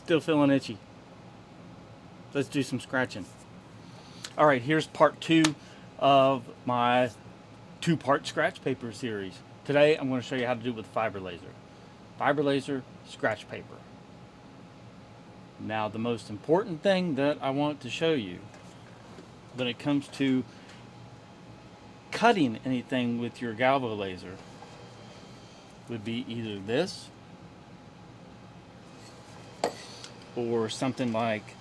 Still feeling itchy. Let's do some scratching. All right, here's part 2 of my 2-part scratch paper series. Today I'm going to show you how to do it with fiber laser. Fiber laser scratch paper. Now the most important thing that I want to show you when it comes to cutting anything with your galvo laser would be either this or something like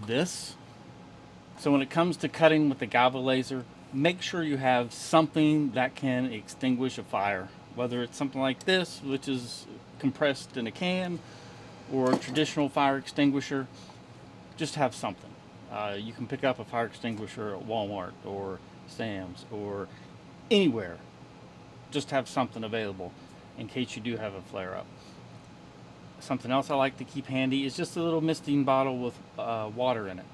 this. So when it comes to cutting with the galvo laser, make sure you have something that can extinguish a fire, whether it's something like this, which is compressed in a can, or a traditional fire extinguisher. Just have something. You can pick up a fire extinguisher at Walmart or Sam's or anywhere. Just have something available in case you do have a flare-up. Something else I like to keep handy is just a little misting bottle with water in it.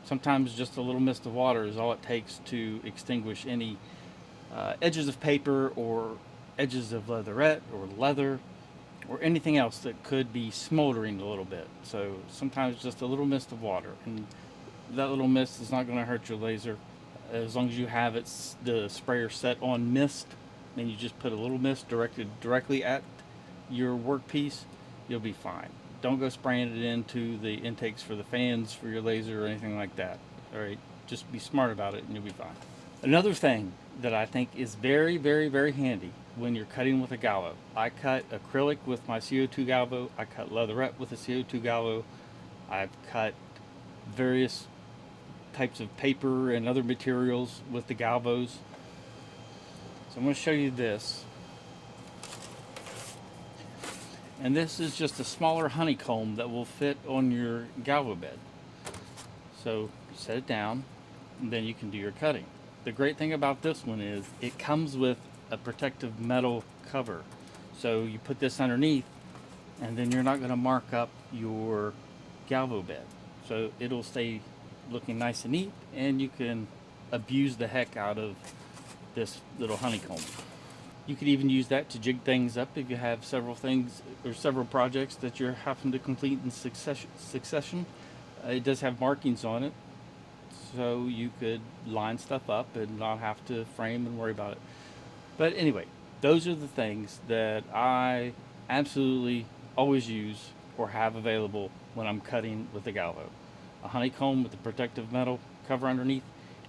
Sometimes just a little mist of water is all it takes to extinguish any edges of paper or edges of leatherette or leather or anything else that could be smoldering a little bit. So sometimes just a little mist of water, and that little mist is not going to hurt your laser as long as you have the sprayer set on mist. Then you just put a little mist directed directly at your workpiece. You'll be fine. Don't go spraying it into the intakes for the fans for your laser or anything like that. All right, just be smart about it and you'll be fine. Another thing that I think is very, very, very handy when you're cutting with a galvo. I cut acrylic with my CO2 galvo. I cut leatherette with a CO2 galvo. I've cut various types of paper and other materials with the galvos. So I'm going to show you this. And this is just a smaller honeycomb that will fit on your galvo bed. So set it down and then you can do your cutting. The great thing about this one is it comes with a protective metal cover. So you put this underneath and then you're not going to mark up your galvo bed. So it'll stay looking nice and neat, and you can abuse the heck out of this little honeycomb. You could even use that to jig things up if you have several things or several projects that you're having to complete in succession. It does have markings on it, so you could line stuff up and not have to frame and worry about it. But anyway, those are the things that I absolutely always use or have available when I'm cutting with the galvo. A honeycomb with a protective metal cover underneath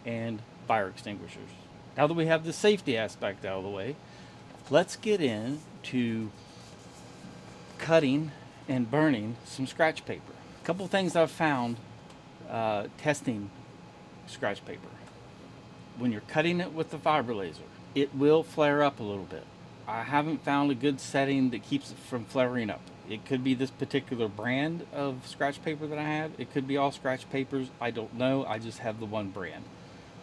and fire extinguishers. Now that we have the safety aspect out of the way, let's get into cutting and burning some scratch paper. A couple things I've found testing scratch paper. When you're cutting it with the fiber laser, it will flare up a little bit. I haven't found a good setting that keeps it from flaring up. It could be this particular brand of scratch paper that I have. It could be all scratch papers. I don't know. I just have the one brand.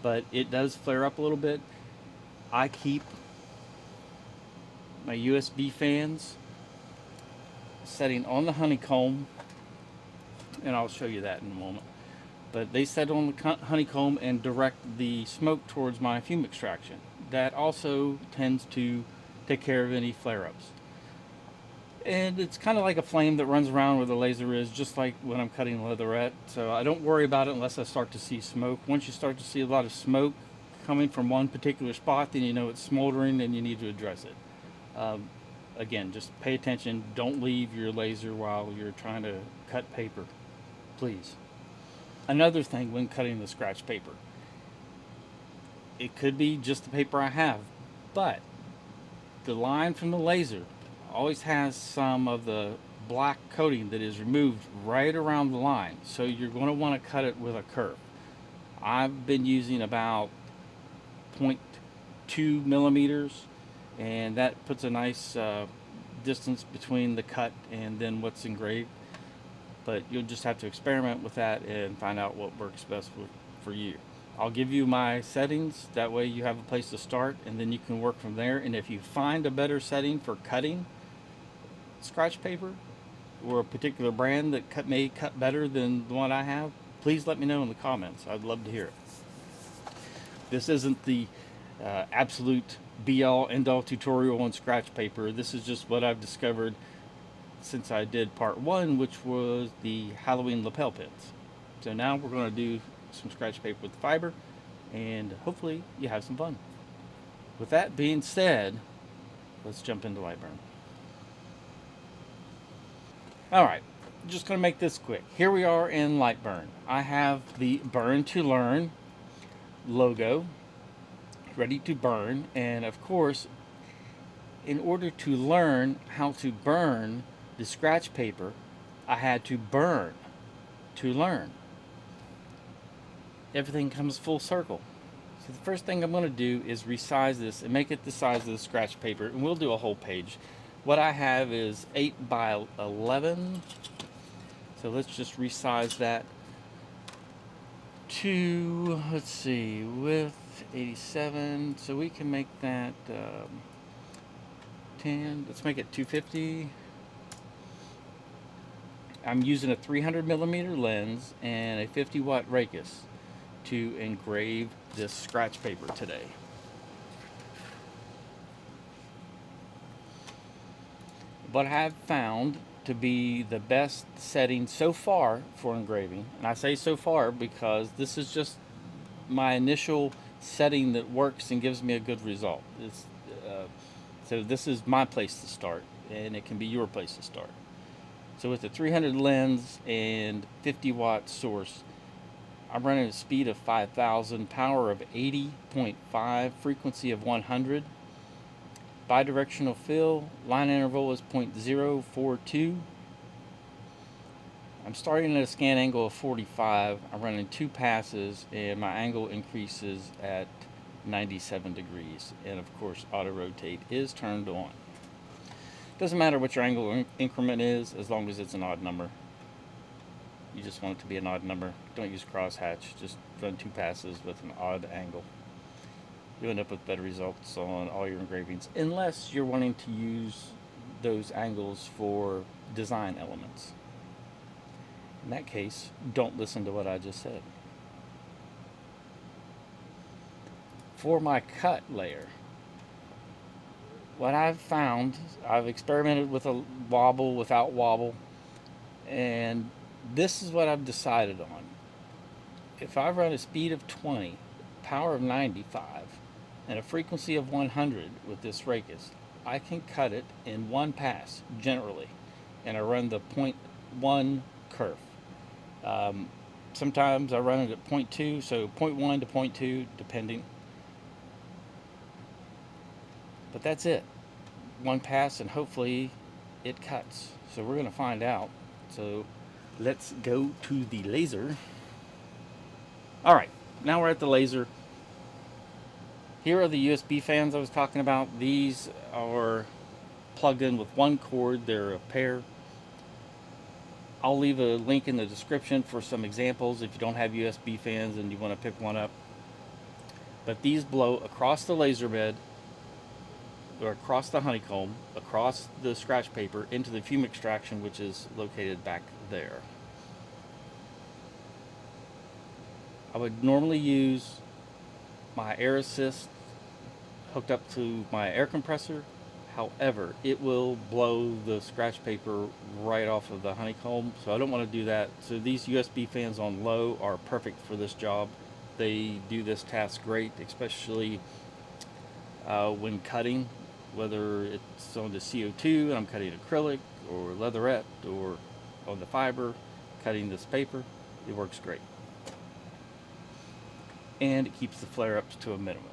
But it does flare up a little bit. I keep my USB fans setting on the honeycomb, and I'll show you that in a moment. But they set on the honeycomb and direct the smoke towards my fume extraction. That also tends to take care of any flare-ups. And it's kind of like a flame that runs around where the laser is, just like when I'm cutting leatherette. So I don't worry about it unless I start to see smoke. Once you start to see a lot of smoke coming from one particular spot, then you know it's smoldering and you need to address it. Again, just pay attention. Don't leave your laser while you're trying to cut paper, please. Another thing when cutting the scratch paper, it could be just the paper I have, but the line from the laser always has some of the black coating that is removed right around the line. So you're going to want to cut it with a curve. I've been using about 0.2 millimeters, and that puts a nice distance between the cut and then what's engraved. But you'll just have to experiment with that and find out what works best for you. I'll give you my settings, that way you have a place to start and then you can work from there. And if you find a better setting for cutting scratch paper or a particular brand that may cut better than the one I have, please let me know in the comments. I'd love to hear it. This isn't the absolute be-all end-all tutorial on scratch paper. This is just what I've discovered since I did part 1, which was the Halloween lapel pins. So now we're going to do some scratch paper with fiber, and hopefully you have some fun. With that being said, let's jump into Lightburn. Alright, just going to make this quick. Here we are in Lightburn. I have the Burn to Learn logo ready to burn, and of course, in order to learn how to burn the scratch paper, I had to burn to learn. Everything comes full circle. So the first thing I'm going to do is resize this and make it the size of the scratch paper, and we'll do a whole page. What I have is 8 by 11, so let's just resize that to, let's see, width 87, so we can make that 10, let's make it 250. I'm using a 300 millimeter lens and a 50 watt radius to engrave this scratch paper today. What I have found to be the best setting so far for engraving, and I say so far because this is just my initial setting that works and gives me a good result. So this is my place to start, and it can be your place to start. So with the 300 lens and 50 watt source, I'm running a speed of 5,000, power of 80.5, frequency of 100. Bidirectional fill, line interval is 0.042. I'm starting at a scan angle of 45. I'm running 2 passes, and my angle increases at 97 degrees. And of course, auto rotate is turned on. Doesn't matter what your angle increment is, as long as it's an odd number. You just want it to be an odd number. Don't use crosshatch. Just run 2 passes with an odd angle. You end up with better results on all your engravings, unless you're wanting to use those angles for design elements. In that case, don't listen to what I just said. For my cut layer, what I've found, I've experimented with a wobble, without wobble, and this is what I've decided on. If I run a speed of 20, power of 95, and a frequency of 100 with this radius, I can cut it in 1 pass, generally, and I run the 0.1 curve. Sometimes I run it at 0.2, so 0.1 to 0.2, depending. But that's it. 1 pass, and hopefully it cuts. So we're going to find out. So let's go to the laser. Alright, now we're at the laser. Here are the USB fans I was talking about. These are plugged in with 1 cord. They're a pair. I'll leave a link in the description for some examples if you don't have USB fans and you want to pick one up. But these blow across the laser bed, or across the honeycomb, across the scratch paper, into the fume extraction, which is located back there. I would normally use my air assist hooked up to my air compressor. However, it will blow the scratch paper right off of the honeycomb, so I don't want to do that. So these USB fans on low are perfect for this job. They do this task great, especially when cutting, whether it's on the CO2 and I'm cutting acrylic or leatherette, or on the fiber cutting this paper. It works great, and it keeps the flare-ups to a minimum.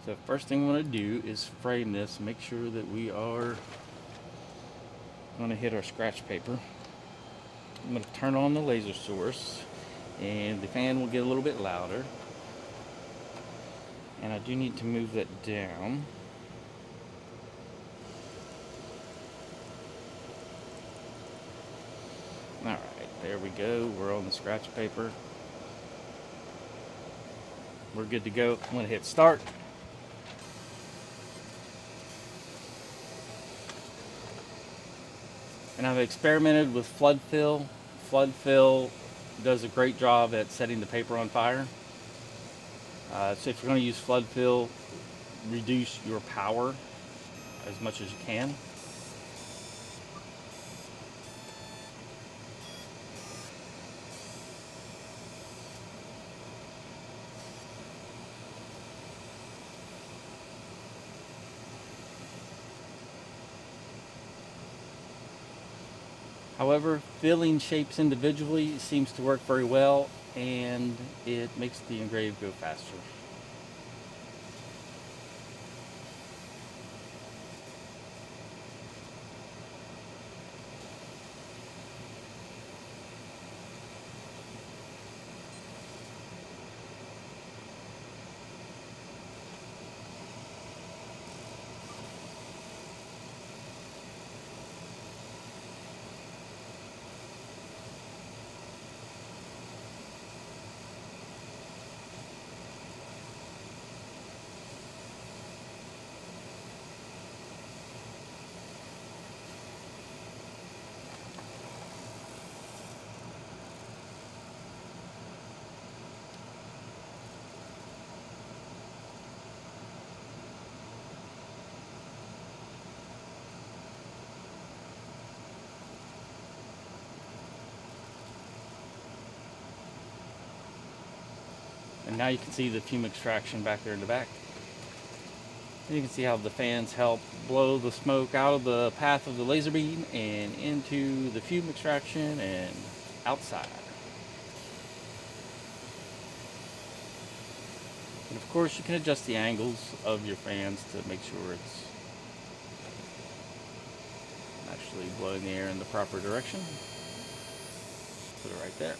So first thing I want to do is frame this, make sure that we are going to hit our scratch paper. I'm going to turn on the laser source, and the fan will get a little bit louder. And I do need to move that down. Alright, there we go. We're on the scratch paper. We're good to go. I'm going to hit start. And I've experimented with flood fill. Flood fill does a great job at setting the paper on fire. So if you're going to use flood fill, reduce your power as much as you can. However, filling shapes individually seems to work very well, and it makes the engrave go faster. And now you can see the fume extraction back there in the back. And you can see how the fans help blow the smoke out of the path of the laser beam and into the fume extraction and outside. And of course you can adjust the angles of your fans to make sure it's actually blowing the air in the proper direction. Put it right there.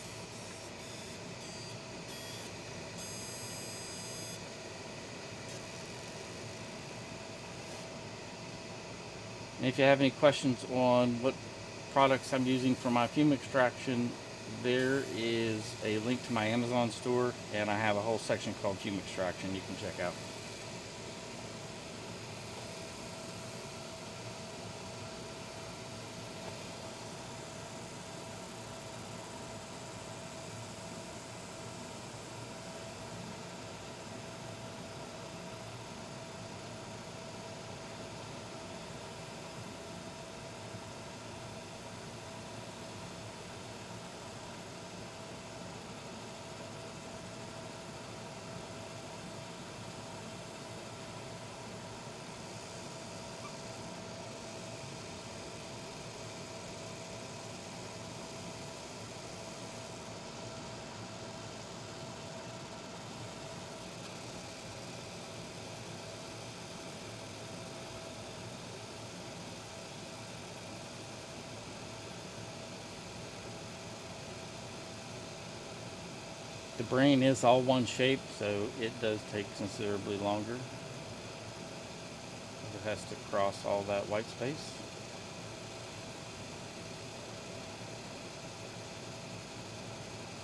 And if you have any questions on what products I'm using for my fume extraction, there is a link to my Amazon store, and I have a whole section called fume extraction you can check out. The brain is all one shape, so it does take considerably longer. It has to cross all that white space.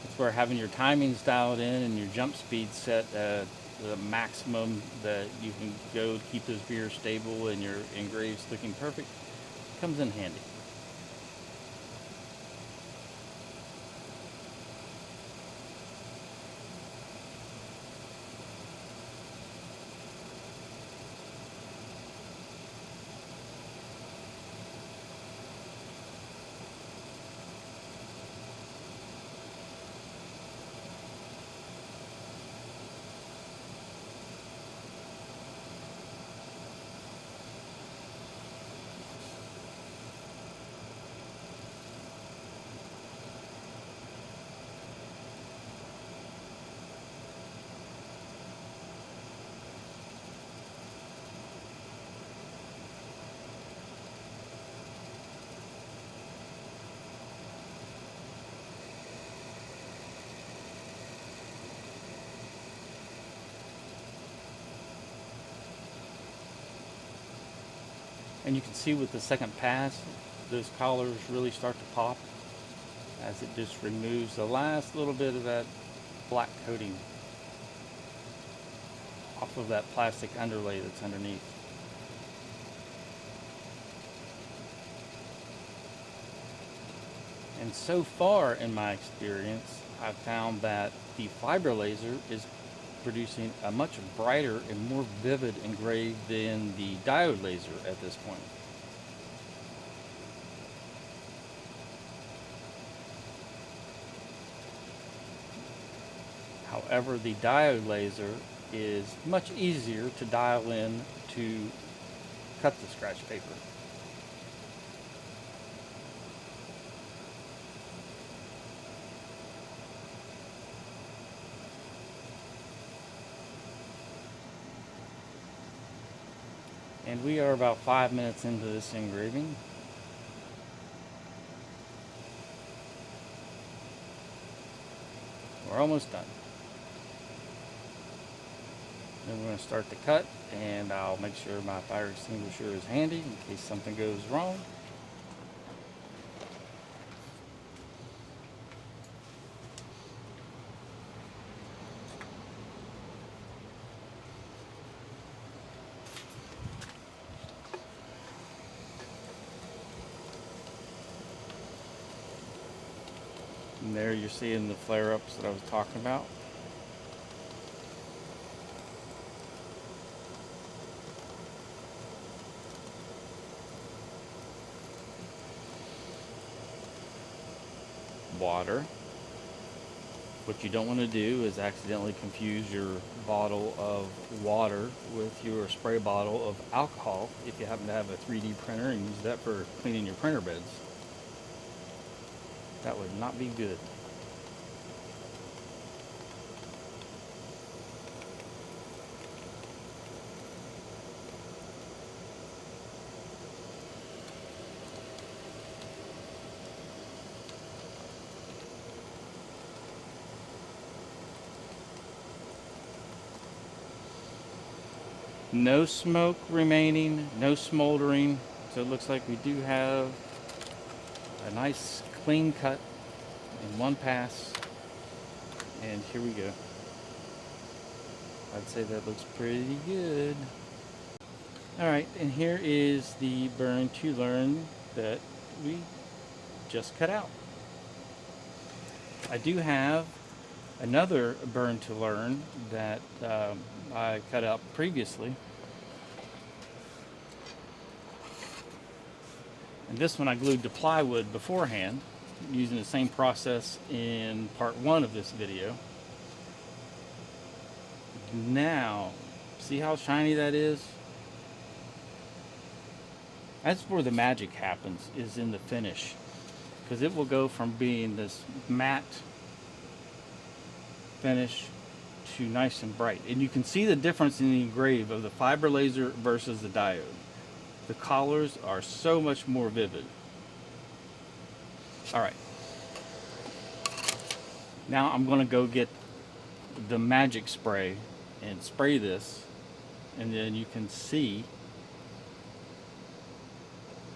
It's where having your timings dialed in and your jump speed set at the maximum that you can go to keep this beer stable and your engraves looking perfect comes in handy. And you can see with the second pass, those collars really start to pop as it just removes the last little bit of that black coating off of that plastic underlay that's underneath. And so far in my experience, I've found that the fiber laser is producing a much brighter and more vivid engrave than the diode laser at this point. However, the diode laser is much easier to dial in to cut the scratch paper. And we are about 5 minutes into this engraving. We're almost done. Then we're going to start the cut, and I'll make sure my fire extinguisher is handy in case something goes wrong. And there you're seeing the flare-ups that I was talking about. Water. What you don't want to do is accidentally confuse your bottle of water with your spray bottle of alcohol if you happen to have a 3D printer and use that for cleaning your printer beds. That would not be good. No smoke remaining, no smoldering, so it looks like we do have a nice clean cut in one pass. And here we go. I'd say that looks pretty good. Alright, and here is the burn to learn that we just cut out. I do have another burn to learn that I cut out previously. And this one I glued to plywood beforehand using the same process in part 1 of this video. Now, see how shiny that is? That's where the magic happens, is in the finish. Because it will go from being this matte finish to nice and bright. And you can see the difference in the engrave of the fiber laser versus the diode. The colors are so much more vivid. Alright. Now I'm going to go get the magic spray and spray this, and then you can see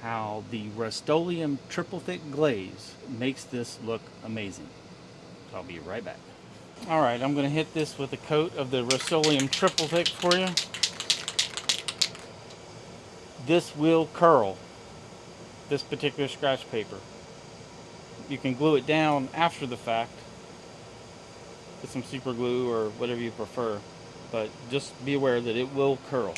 how the Rust-Oleum triple thick glaze makes this look amazing. I'll be right back. Alright, I'm going to hit this with a coat of the Rust-Oleum triple thick for you. This will curl, this particular scratch paper. You can glue it down after the fact with some super glue or whatever you prefer, but just be aware that it will curl.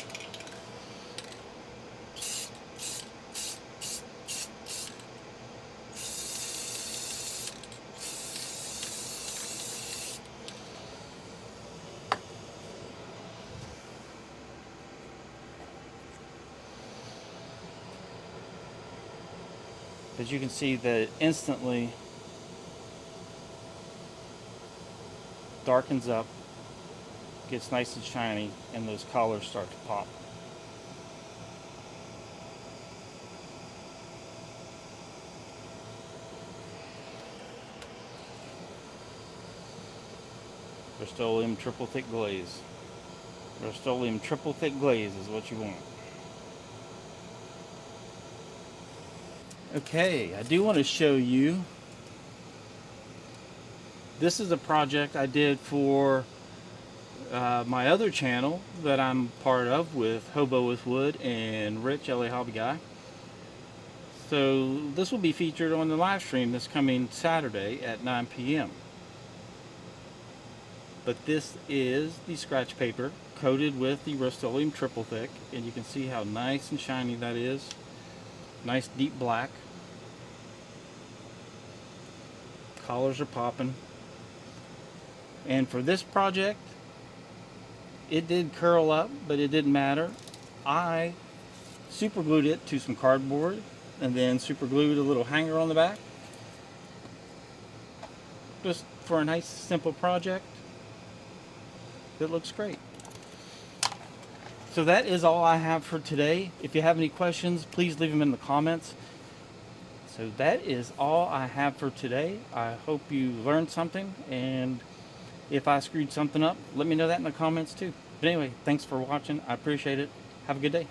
As you can see that it instantly darkens up, gets nice and shiny, and those collars start to pop. Rust-Oleum triple thick glaze. Rust-Oleum triple thick glaze is what you want. Okay, I do want to show you, this is a project I did for my other channel that I'm part of with Hobo with Wood and Rich, LA Hobby Guy. So this will be featured on the live stream this coming Saturday at 9 p.m. But this is the scratch paper coated with the Rust-Oleum triple thick, and you can see how nice and shiny that is. Nice deep black. Collars are popping. And for this project, it did curl up, but it didn't matter. I super glued it to some cardboard and then super glued a little hanger on the back. Just for a nice simple project that looks great. So that is all I have for today. If you have any questions, please leave them in the comments. So that is all I have for today. I hope you learned something, and if I screwed something up, let me know that in the comments too. But anyway, thanks for watching. I appreciate it. Have a good day.